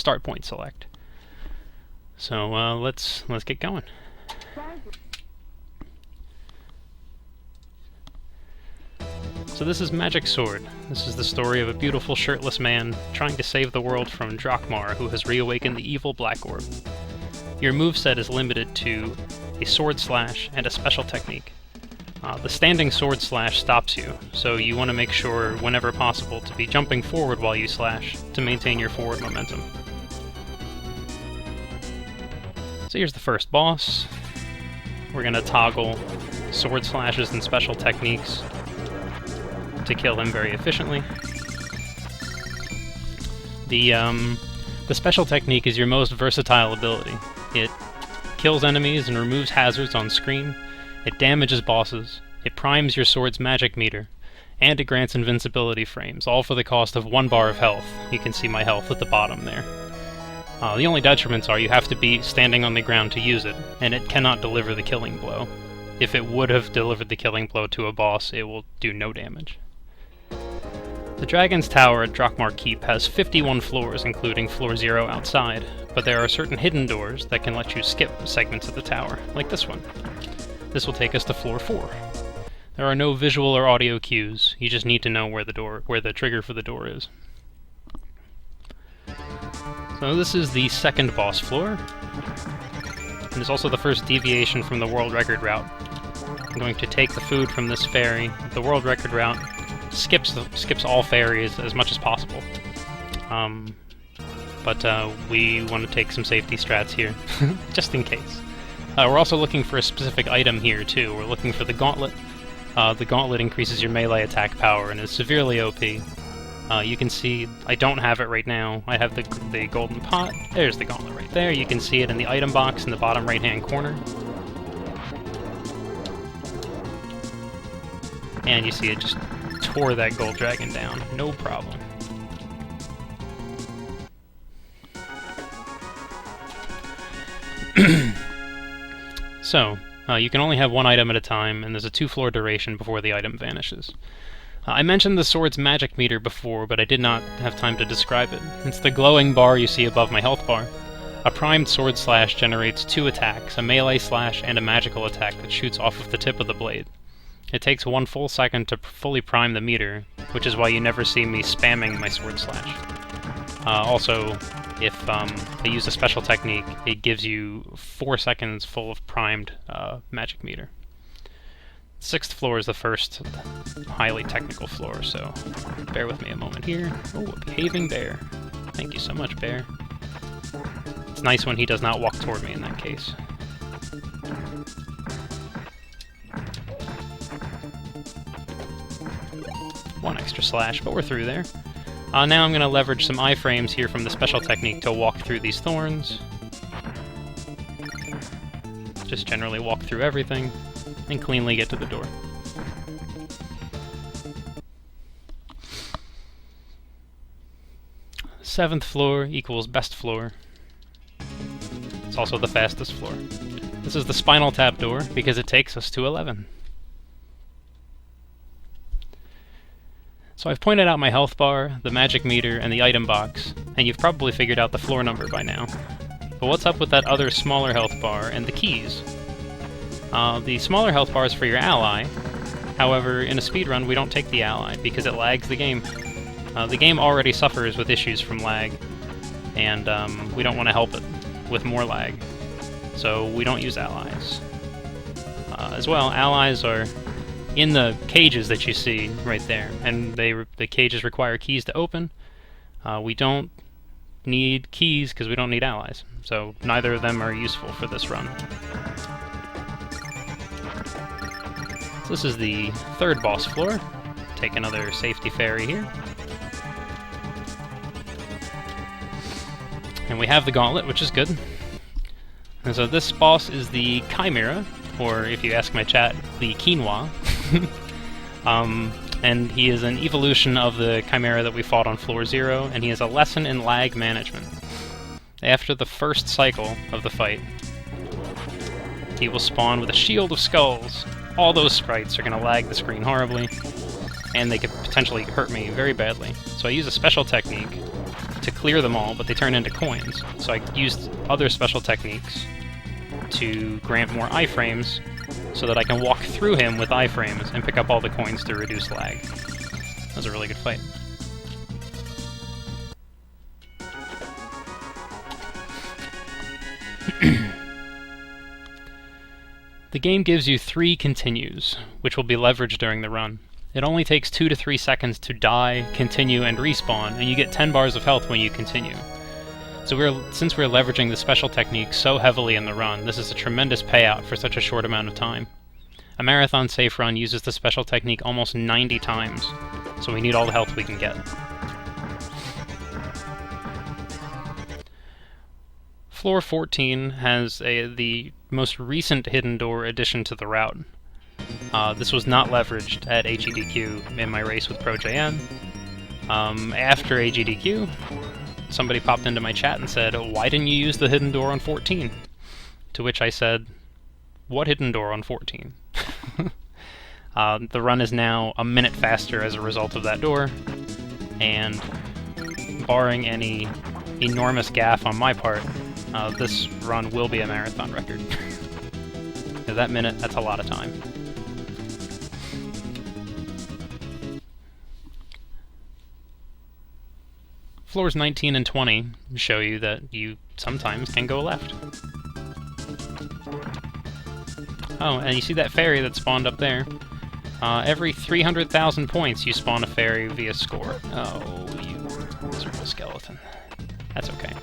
start point select. So let's get going. So this is Magic Sword. This is the story of a beautiful shirtless man trying to save the world from Drakmar, who has reawakened the evil Black Orb. Your moveset is limited to a sword slash and a special technique. The standing sword slash stops you, so you want to make sure whenever possible to be jumping forward while you slash to maintain your forward momentum. So here's the first boss. We're going to toggle sword slashes and special techniques to kill him very efficiently. The special technique is your most versatile ability. It kills enemies and removes hazards on screen, it damages bosses, it primes your sword's magic meter, and it grants invincibility frames, all for the cost of 1 bar of health. You can see my health at the bottom there. The only detriments are you have to be standing on the ground to use it, and it cannot deliver the killing blow. If it would have delivered the killing blow to a boss, it will do no damage. The Dragon's Tower at Drakmar Keep has 51 floors, including floor 0 outside, but there are certain hidden doors that can let you skip segments of the tower, like this one. This will take us to floor 4. There are no visual or audio cues, you just need to know where the trigger for the door is. So this is the second boss floor, and it's also the first deviation from the world record route. I'm going to take the food from this ferry. The world record route skips all ferries as much as possible. But we want to take some safety strats here, just in case. We're also looking for a specific item here, too. We're looking for the Gauntlet. The Gauntlet increases your melee attack power and is severely OP. You can see I don't have it right now. I have the golden pot. There's the Gauntlet right there. You can see it in the item box in the bottom right-hand corner. And you see it just tore that gold dragon down. No problem. So, you can only have one item at a time, and there's a 2-floor duration before the item vanishes. I mentioned the sword's magic meter before, but I did not have time to describe it. It's the glowing bar you see above my health bar. A primed sword slash generates 2 attacks, a melee slash and a magical attack that shoots off of the tip of the blade. It takes 1 full second to fully prime the meter, which is why you never see me spamming my sword slash. Also, if I use a special technique, it gives you 4 seconds full of primed magic meter. 6th floor is the first highly technical floor, so bear with me a moment here. Oh, a behaving bear. Thank you so much, bear. It's nice when he does not walk toward me in that case. One extra slash, but we're through there. Now I'm going to leverage some iframes here from the special technique to walk through these thorns. Just generally walk through everything and cleanly get to the door. Seventh floor equals best floor. It's also the fastest floor. This is the Spinal Tap door because it takes us to 11. So I've pointed out my health bar, the magic meter, and the item box, and you've probably figured out the floor number by now. But what's up with that other smaller health bar and the keys? The smaller health bar is for your ally. However, in a speedrun, we don't take the ally because it lags the game. The game already suffers with issues from lag, and we don't want to help it with more lag. So we don't use allies. As well, allies are in the cages that you see right there, and the cages require keys to open. We don't need keys because we don't need allies, so neither of them are useful for this run. So this is the third boss floor. Take another safety ferry here. And we have the gauntlet, which is good. And so this boss is the Chimera, or if you ask my chat, the Quinoa. And he is an evolution of the Chimera that we fought on floor 0, and he has a lesson in lag management. After the first cycle of the fight, he will spawn with a shield of skulls. All those sprites are going to lag the screen horribly, and they could potentially hurt me very badly. So I use a special technique to clear them all, but they turn into coins. So I used other special techniques to grant more iframes so that I can walk through him with iframes and pick up all the coins to reduce lag. That was a really good fight. The game gives you 3 continues, which will be leveraged during the run. It only takes 2 to 3 seconds to die, continue, and respawn, and you get 10 bars of health when you continue. So since we're leveraging the special technique so heavily in the run, this is a tremendous payout for such a short amount of time. A marathon safe run uses the special technique almost 90 times, so we need all the health we can get. Floor 14 has the most recent hidden door addition to the route. This was not leveraged at AGDQ in my race with ProJN. After AGDQ, somebody popped into my chat and said, "Why didn't you use the hidden door on 14?" To which I said, "What hidden door on 14?" The run is now a minute faster as a result of that door, and barring any enormous gaffe on my part, this run will be a marathon record. That minute, that's a lot of time. Floors 19 and 20 show you that you sometimes can go left. Oh, and you see that fairy that spawned up there? Every 300,000 points you spawn a fairy via score. Oh, you miserable skeleton. That's okay.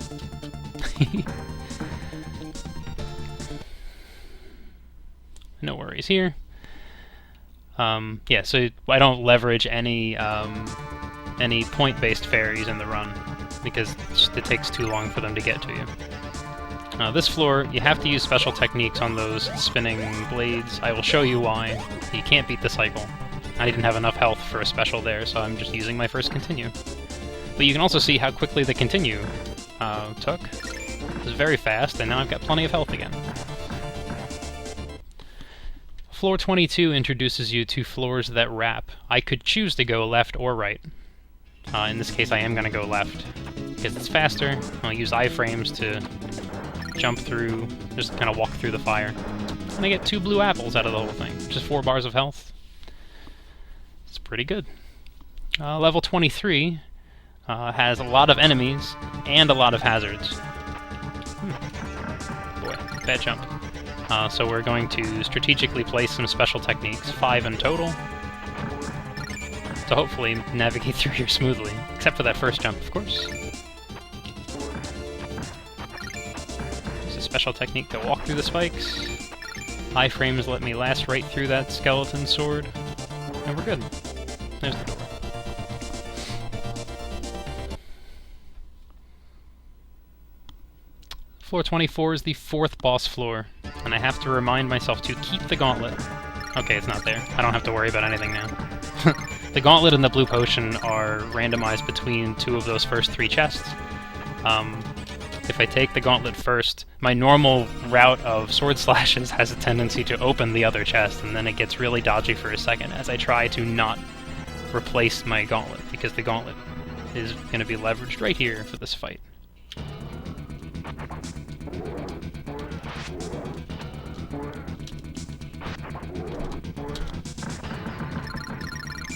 No worries here. Yeah, so I don't leverage any point-based fairies in the run, because it takes too long for them to get to you. This floor, you have to use special techniques on those spinning blades. I will show you why. You can't beat the cycle. I didn't have enough health for a special there, so I'm just using my first continue. But you can also see how quickly the continue took. It was very fast, and now I've got plenty of health again. Floor 22 introduces you to floors that wrap. I could choose to go left or right. In this case, I am going to go left, because it's faster. I'll use iframes to jump through, just kind of walk through the fire. And I get 2 blue apples out of the whole thing, just 4 bars of health. It's pretty good. Level 23 has a lot of enemies and a lot of hazards. Boy, bad jump. So we're going to strategically place some special techniques, 5 in total, to hopefully navigate through here smoothly, except for that first jump, of course. There's a special technique to walk through the spikes. Iframes let me last right through that skeleton sword, and we're good. There's the door. Floor 24 is the 4th boss floor, and I have to remind myself to keep the gauntlet. Okay, it's not there. I don't have to worry about anything now. The gauntlet and the blue potion are randomized between 2 of those first 3 chests. If I take the gauntlet first, my normal route of sword slashes has a tendency to open the other chest, and then it gets really dodgy for a second as I try to not replace my gauntlet, because the gauntlet is going to be leveraged right here for this fight.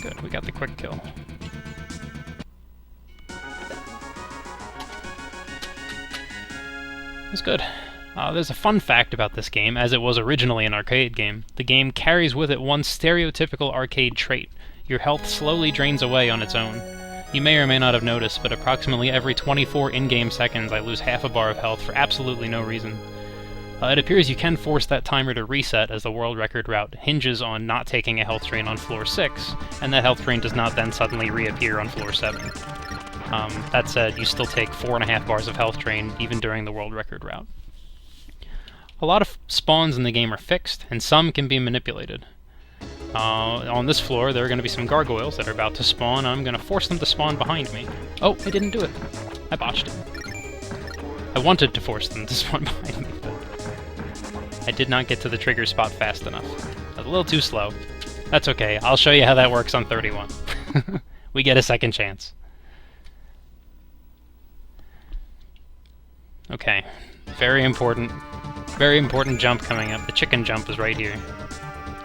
Good, we got the quick kill. That's good. There's a fun fact about this game, as it was originally an arcade game. The game carries with it one stereotypical arcade trait. Your health slowly drains away on its own. You may or may not have noticed, but approximately every 24 in-game seconds I lose half a bar of health for absolutely no reason. It appears you can force that timer to reset, as the world record route hinges on not taking a health drain on floor 6, and that health drain does not then suddenly reappear on floor 7. That said, you still take 4.5 bars of health drain even during the world record route. A lot of spawns in the game are fixed, and some can be manipulated. On this floor, there are going to be some gargoyles that are about to spawn. I'm going to force them to spawn behind me. Oh, I didn't do it. I botched it. I wanted to force them to spawn behind me, but I did not get to the trigger spot fast enough. I was a little too slow. That's okay. I'll show you how that works on 31. We get a second chance. Okay, very important jump coming up. The chicken jump is right here.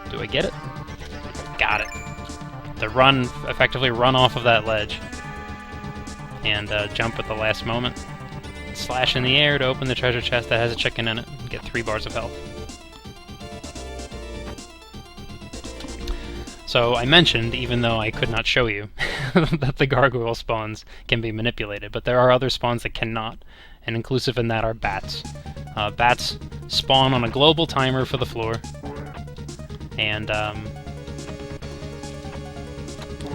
Do I get it? Got it. Effectively run off of that ledge. And jump at the last moment. Slash in the air to open the treasure chest that has a chicken in it. And get 3 bars of health. So I mentioned, even though I could not show you, that the gargoyle spawns can be manipulated, but there are other spawns that cannot, and inclusive in that are bats. Bats spawn on a global timer for the floor, and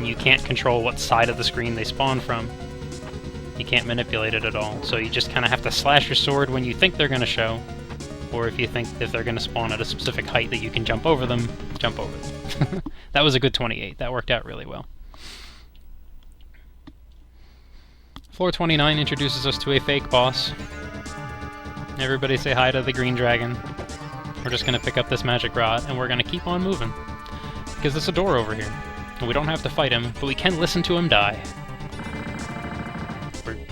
you can't control what side of the screen they spawn from. You can't manipulate it at all, so you just kind of have to slash your sword when you think they're going to show, or if they're going to spawn at a specific height that you can jump over them, jump over them. That was a good 28. That worked out really well. Floor 29 introduces us to a fake boss. Everybody say hi to the green dragon. We're just going to pick up this magic rod, and we're going to keep on moving. Because there's a door over here. And we don't have to fight him, but we can listen to him die.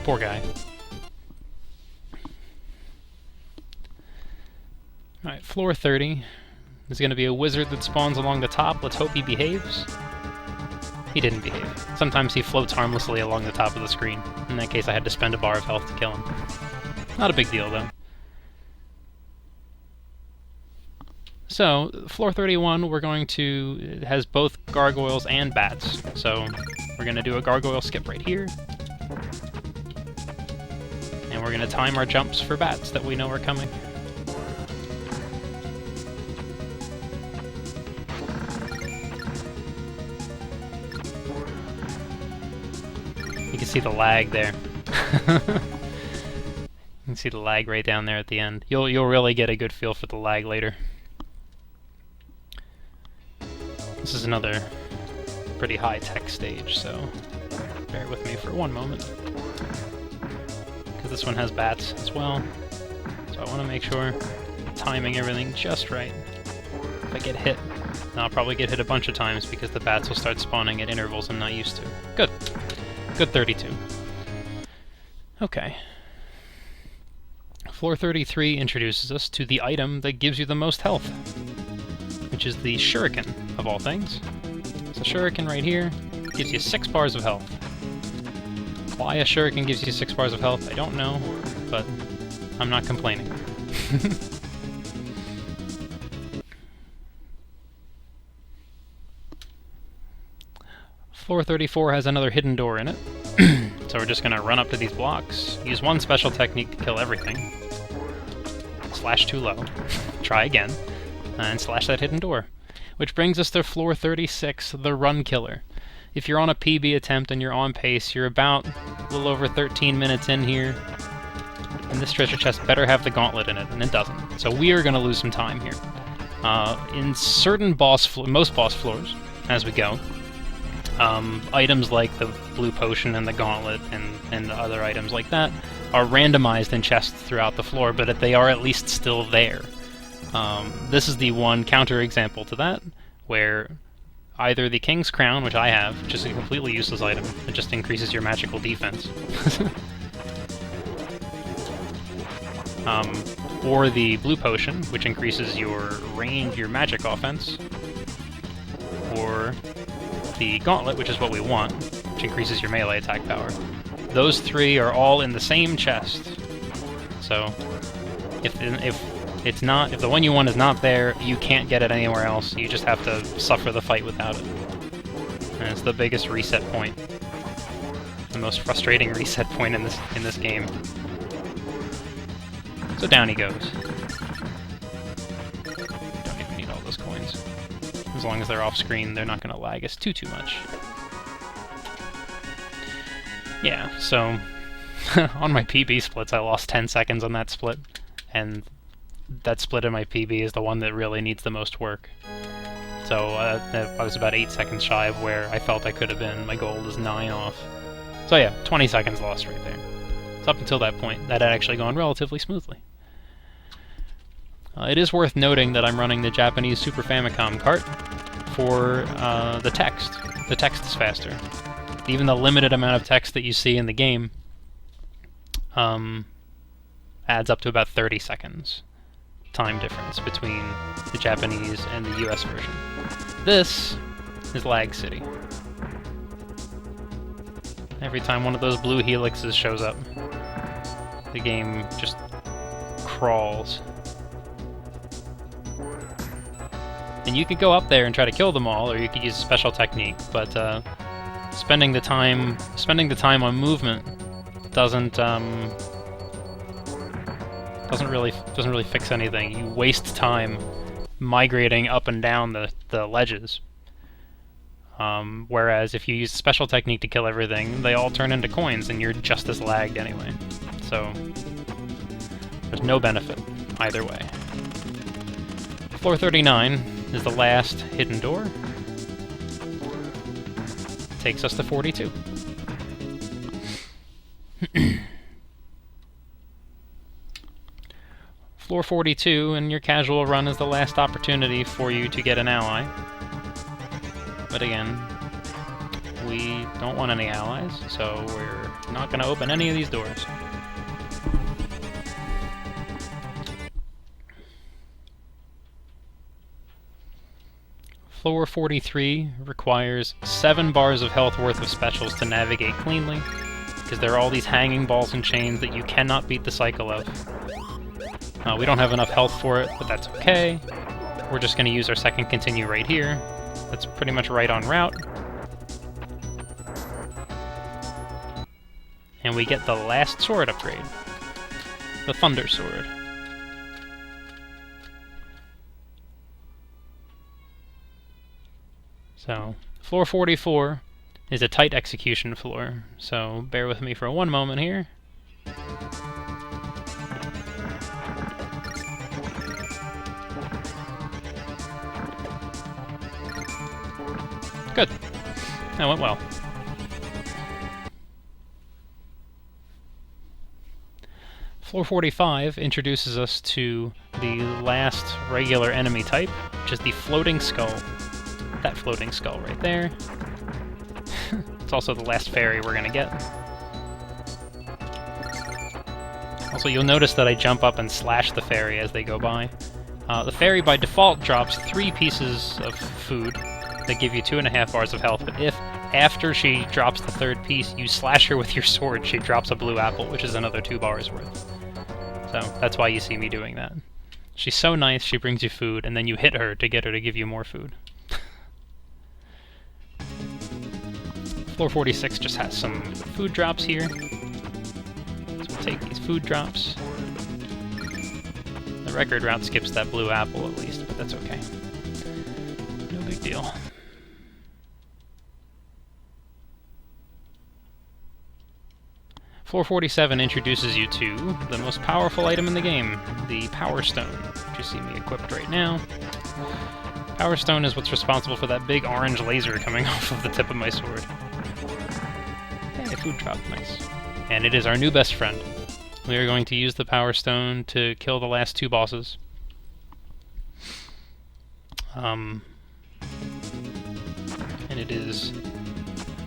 Poor guy. Alright, floor 30. There's going to be a wizard that spawns along the top. Let's hope he behaves. He didn't behave. Sometimes he floats harmlessly along the top of the screen. In that case, I had to spend a bar of health to kill him. Not a big deal, though. So, floor 31, it has both gargoyles and bats. So, we're going to do a gargoyle skip right here. And we're going to time our jumps for bats that we know are coming. You can see the lag there. You can see the lag right down there at the end. You'll really get a good feel for the lag later. This is another pretty high-tech stage, so bear with me for one moment. Because this one has bats as well, so I want to make sure I'm timing everything just right. If I get hit, then I'll probably get hit a bunch of times because the bats will start spawning at intervals I'm not used to. Good. Good 32. Okay. Floor 33 introduces us to the item that gives you the most health, which is the shuriken, of all things. So shuriken right here gives you 6 bars of health. Why a shuriken gives you 6 bars of health, I don't know, but I'm not complaining. Floor 34 has another hidden door in it. So we're just going to run up to these blocks, use one special technique to kill everything. Slash too low. Try again. And slash that hidden door. Which brings us to floor 36, the run killer. If you're on a PB attempt and you're on pace, you're about a little over 13 minutes in here. And this treasure chest better have the gauntlet in it, and it doesn't. So we are going to lose some time here. In certain most boss floors, as we go, items like the blue potion and the gauntlet and other items like that are randomized in chests throughout the floor, but they are at least still there. This is the one counter-example to that, where either the King's Crown, which I have, which is a completely useless item, it just increases your magical defense, or the blue potion, which increases your range, your magic offense, or the gauntlet, which is what we want, which increases your melee attack power. Those three are all in the same chest. So, if the one you want is not there, you can't get it anywhere else. You just have to suffer the fight without it. And it's the biggest reset point. The most frustrating reset point in this game. So down he goes. Don't even need all those coins. As long as they're off screen, they're not going to lag us too much. Yeah, so on my PB splits, I lost 10 seconds on that split, and that split in my PB is the one that really needs the most work. So I was about 8 seconds shy of where I felt I could have been. My goal is 9 off. So yeah, 20 seconds lost right there. So up until that point, that had actually gone relatively smoothly. It is worth noting that I'm running the Japanese Super Famicom cart for the text. The text is faster. Even the limited amount of text that you see in the game adds up to about 30 seconds time difference between the Japanese and the US version. This is Lag City. Every time one of those blue helixes shows up, the game just crawls. And you could go up there and try to kill them all, or you could use a special technique, but spending the time on movement doesn't really fix anything. You waste time migrating up and down the ledges. Whereas if you use a special technique to kill everything, they all turn into coins, and you're just as lagged anyway. So there's no benefit either way. Floor 39 is the last hidden door. Takes us to 42. Floor 42 in your casual run is the last opportunity for you to get an ally. But again, we don't want any allies, so we're not going to open any of these doors. Floor 43 requires 7 bars of health worth of specials to navigate cleanly, because there are all these hanging balls and chains that you cannot beat the cycle of. We don't have enough health for it, but that's okay. We're just going to use our second continue right here. That's pretty much right on route. And we get the last sword upgrade. The Thunder Sword. So, floor 44 is a tight execution floor, so bear with me for one moment here. Good. That went well. Floor 45 introduces us to the last regular enemy type, which is the Floating Skull. That floating skull right there. It's also the last fairy we're gonna get. Also, you'll notice that I jump up and slash the fairy as they go by. The fairy by default drops 3 pieces of food that give you 2.5 bars of health, but if after she drops the 3rd piece you slash her with your sword, she drops a blue apple, which is another 2 bars worth. So that's why you see me doing that. She's so nice, she brings you food, and then you hit her to get her to give you more food. Floor 46 just has some food drops here. So we'll take these food drops. The record route skips that blue apple at least, but that's okay. No big deal. Floor 47 introduces you to the most powerful item in the game, the Power Stone, which you see me equipped right now. Power Stone is what's responsible for that big orange laser coming off of the tip of my sword. Hey, food drop, nice. And it is our new best friend. We are going to use the Power Stone to kill the last 2 bosses. And it is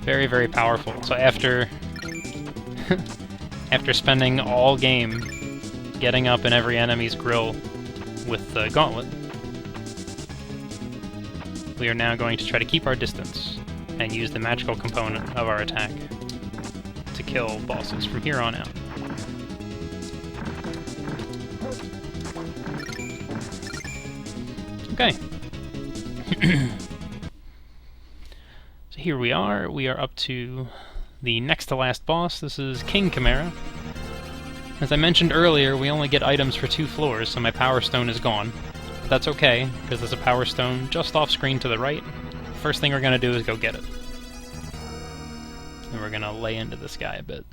very, very powerful. So after spending all game getting up in every enemy's grill with the gauntlet, we are now going to try to keep our distance and use the magical component of our attack to kill bosses from here on out. Okay. So here we are up to the next to last boss. This is King Chimera. As I mentioned earlier, we only get items for 2 floors, so my Power Stone is gone. But that's okay, because there's a Power Stone just off screen to the right. First thing we're going to do is go get it. And we're going to lay into this guy a bit.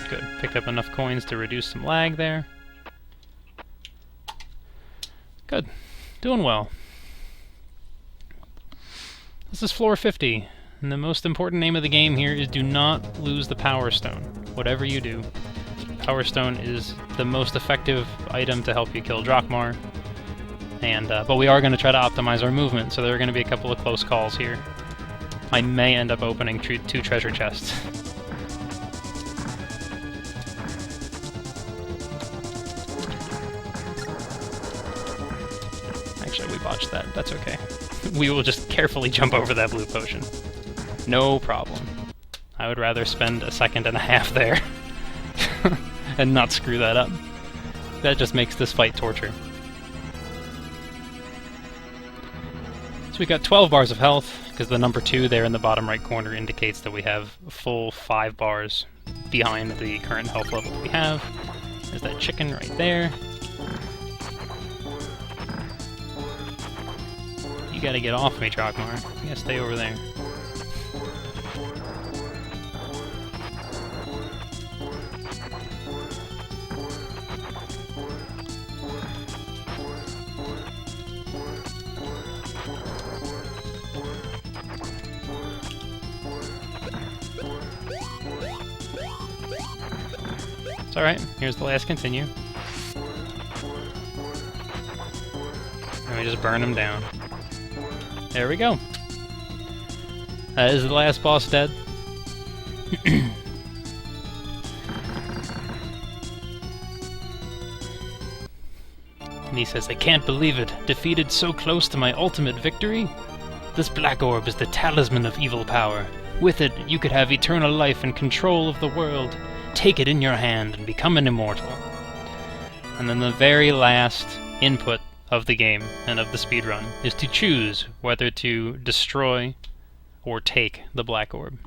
Good. Picked up enough coins to reduce some lag there. Good. Doing well. This is floor 50, and the most important name of the game here is do not lose the Power Stone. Whatever you do, Power Stone is the most effective item to help you kill Drakmar. And but we are going to try to optimize our movement, so there are going to be a couple of close calls here. I may end up opening 2 treasure chests. Actually, we botched that. That's okay. We will just carefully jump over that blue potion. No problem. I would rather spend a second and a half there and not screw that up. That just makes this fight torture. So we got 12 bars of health, because the number 2 there in the bottom right corner indicates that we have a full 5 bars behind the current health level that we have. There's that chicken right there. You gotta get off me, Drakmar. You gotta stay over there. It's alright, here's the last continue. And we just burn him down. There we go. Is the last boss dead? And he says, I can't believe it. Defeated so close to my ultimate victory? This black orb is the talisman of evil power. With it, you could have eternal life and control of the world. Take it in your hand and become an immortal. And then the very last input of the game and of the speedrun is to choose whether to destroy or take the black orb.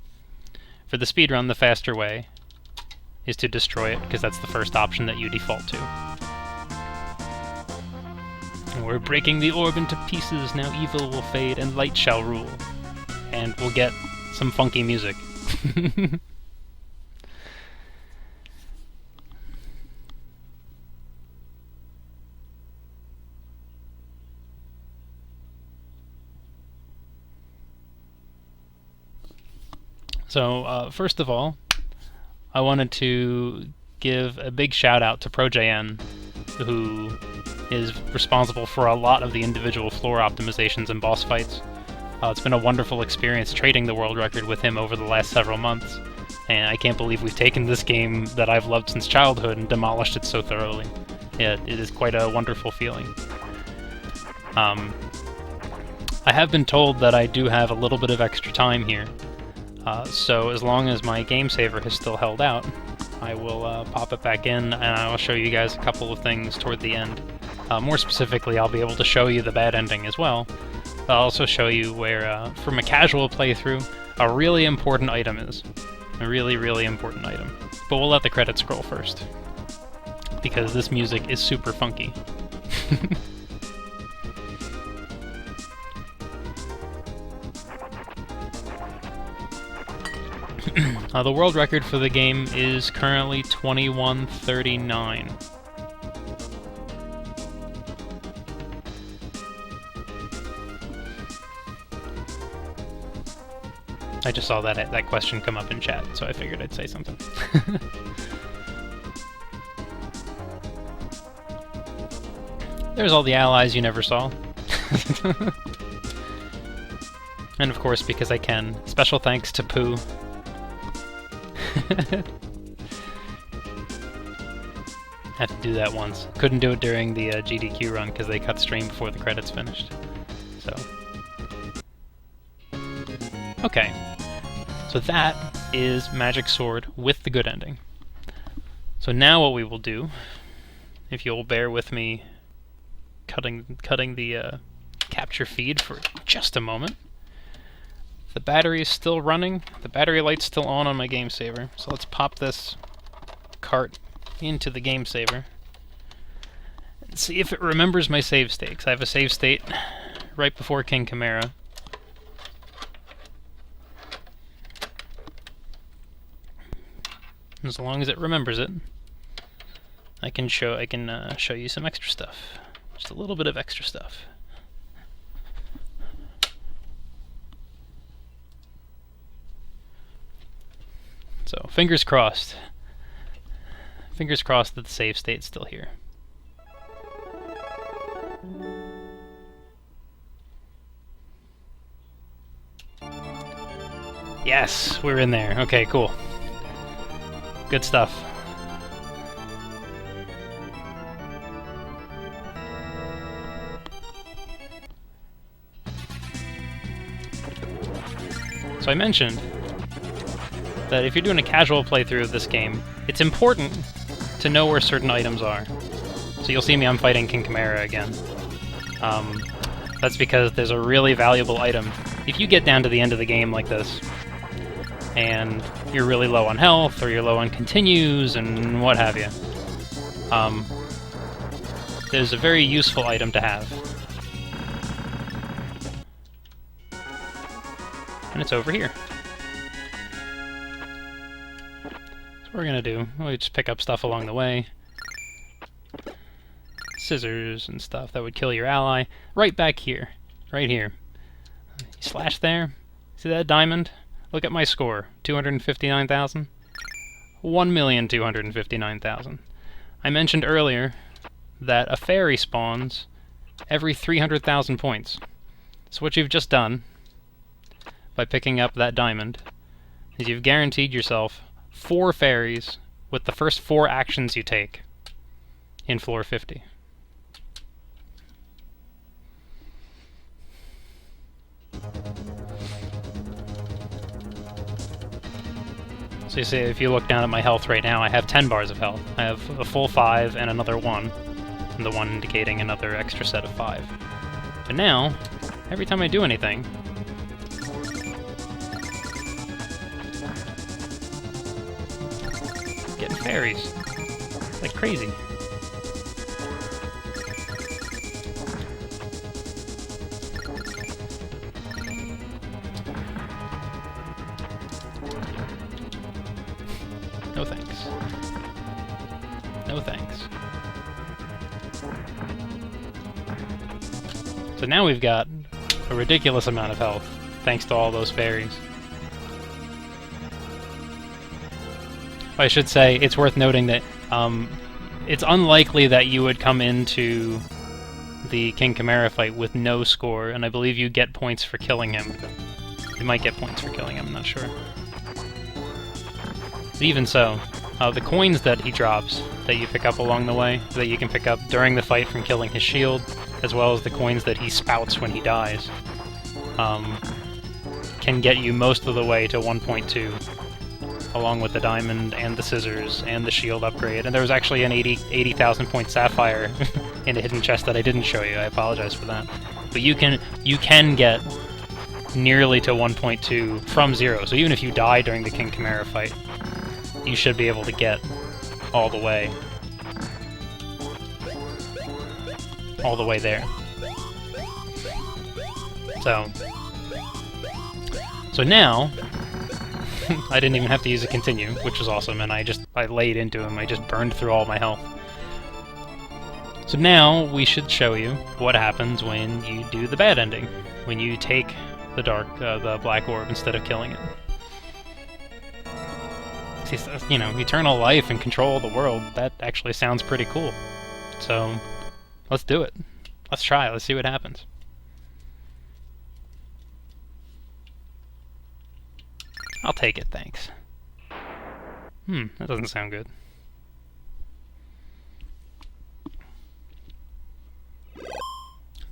For the speedrun, the faster way is to destroy it, because that's the first option that you default to. And we're breaking the orb into pieces, now evil will fade and light shall rule. And we'll get some funky music. So, first of all, I wanted to give a big shout out to ProJN, who is responsible for a lot of the individual floor optimizations and boss fights. It's been a wonderful experience trading the world record with him over the last several months, and I can't believe we've taken this game that I've loved since childhood and demolished it so thoroughly. Yeah, it is quite a wonderful feeling. I have been told that I do have a little bit of extra time here. So as long as my game saver has still held out, I will pop it back in, and I will show you guys a couple of things toward the end. More specifically, I'll be able to show you the bad ending as well. I'll also show you where, from a casual playthrough, a really important item is. A really, really important item. But we'll let the credits scroll first, because this music is super funky. The world record for the game is currently 21:39. I just saw that question come up in chat, so I figured I'd say something. There's all the allies you never saw. And of course, because I can, special thanks to Pooh. Had to do that once. Couldn't do it during the GDQ run because they cut stream before the credits finished. So. Okay. So that is Magic Sword with the good ending. So now what we will do, if you'll bear with me cutting the capture feed for just a moment. The battery is still running. The battery light's still on my game saver. So let's pop this cart into the game saver and see if it remembers my save state. 'Cause I have a save state right before King Chimera. As long as it remembers it, I can show you some extra stuff. Just a little bit of extra stuff. So, fingers crossed. Fingers crossed that the save state's still here. Yes, we're in there. Okay, cool. Good stuff. So I mentioned that if you're doing a casual playthrough of this game, it's important to know where certain items are. So you'll see me, I'm fighting King Chimera again. That's because there's a really valuable item. If you get down to the end of the game like this, and you're really low on health, or you're low on continues, and what have you, there's a very useful item to have. And it's over here. So what we're gonna do, we just pick up stuff along the way. Scissors and stuff that would kill your ally. Right back here. Right here. You slash there. See that diamond? Look at my score. 259,000. 1,259,000. I mentioned earlier that a fairy spawns every 300,000 points. So what you've just done by picking up that diamond is you've guaranteed yourself 4 fairies with the first 4 actions you take in floor 50. So you see, if you look down at my health right now, I have 10 bars of health. I have a full 5 and another 1, and the 1 indicating another extra set of 5. But now, every time I do anything, I'm getting fairies. Like crazy. No thanks. No thanks. So now we've got a ridiculous amount of health, thanks to all those fairies. I should say, it's worth noting that it's unlikely that you would come into the King Chimera fight with no score, and I believe you get points for killing him. You might get points for killing him, I'm not sure. But even so, the coins that he drops, that you pick up along the way, that you can pick up during the fight from killing his shield, as well as the coins that he spouts when he dies, can get you most of the way to 1.2, along with the diamond and the scissors and the shield upgrade. And there was actually an 80,000 point sapphire in a hidden chest that I didn't show you. I apologize for that. But you can get nearly to 1.2 from 0. So even if you die during the King Chimera fight, you should be able to get all the way there. So now I didn't even have to use a continue, which was awesome, and I laid into him. I just burned through all my health. So now we should show you what happens when you do the bad ending, when you take the black orb instead of killing it. You know, eternal life and control of the world, that actually sounds pretty cool. So, let's do it. Let's try, let's see what happens. I'll take it, thanks. That doesn't sound good.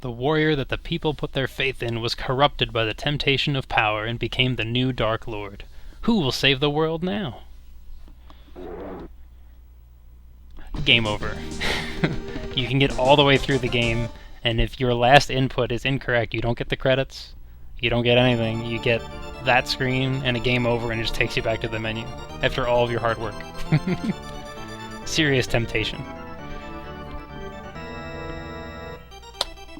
The warrior that the people put their faith in was corrupted by the temptation of power and became the new Dark Lord. Who will save the world now? Game over. You can get all the way through the game, and if your last input is incorrect, you don't get the credits, you don't get anything, you get that screen and a game over, and it just takes you back to the menu after all of your hard work. Serious temptation.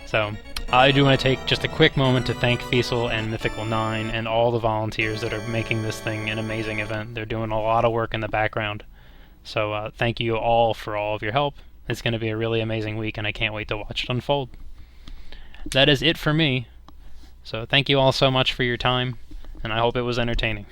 So, I do want to take just a quick moment to thank Fiesel and Mythical 9 and all the volunteers that are making this thing an amazing event. They're doing a lot of work in the background. So thank you all for all of your help. It's going to be a really amazing week, and I can't wait to watch it unfold. That is it for me. So thank you all so much for your time, and I hope it was entertaining.